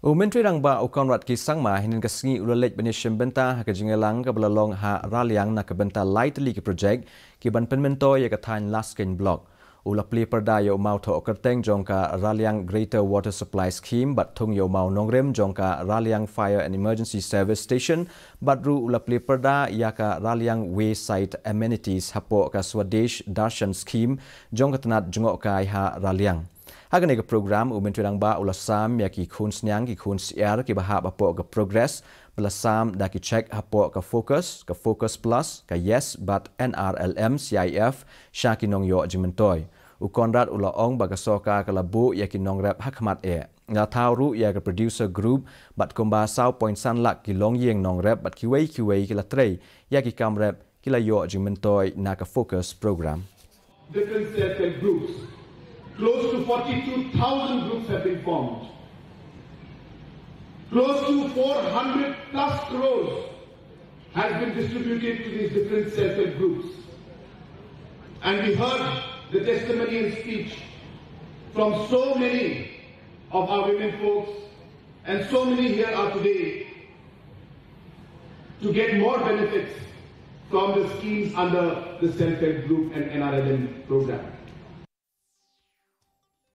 Myntri Rangbah ukonrat kisang ma hinin kasengi ulalej benishim Bynta ke jingelang ke belalong ha Raliang na ke Bynta light li ke projek ki ban penmento ya ke than Laskein block. Ula Plie perda yo mau tho kerteng jongka Raliang Greater Water Supply Scheme bat thung yo mau nongrem jongka Raliang Fire and Emergency Service Station batru ula Plie perda ya ka Raliang Wayside Amenities hapo ka Swadesh Darshan Scheme jongka tenat jongok kai ha Raliang. Hagan ke program Myntri Rangbah ula sam ya ki khun snyang ki khun siar ki bahap apo ke progress bela sam da ki check apo ke focus plus ke yes but NRLM CIF syaki nong yo jimentoy ukonrat ula ong bagasoka ke labu ya ki nong rap hakmat nga thauru ya ke producer group bat komba saw point san lak ki long yeng nong rap bat ki wei ki la trei ya ki kam rap ki la yo jimentoy na ke focus program different self-help groups. Close to 42,000 groups have been formed. Close to 400 plus crores has been distributed to these different self-help groups. And we heard the testimony and speech from so many of our women folks, and so many here are today to get more benefits from the schemes under the self-help group and NRLM program.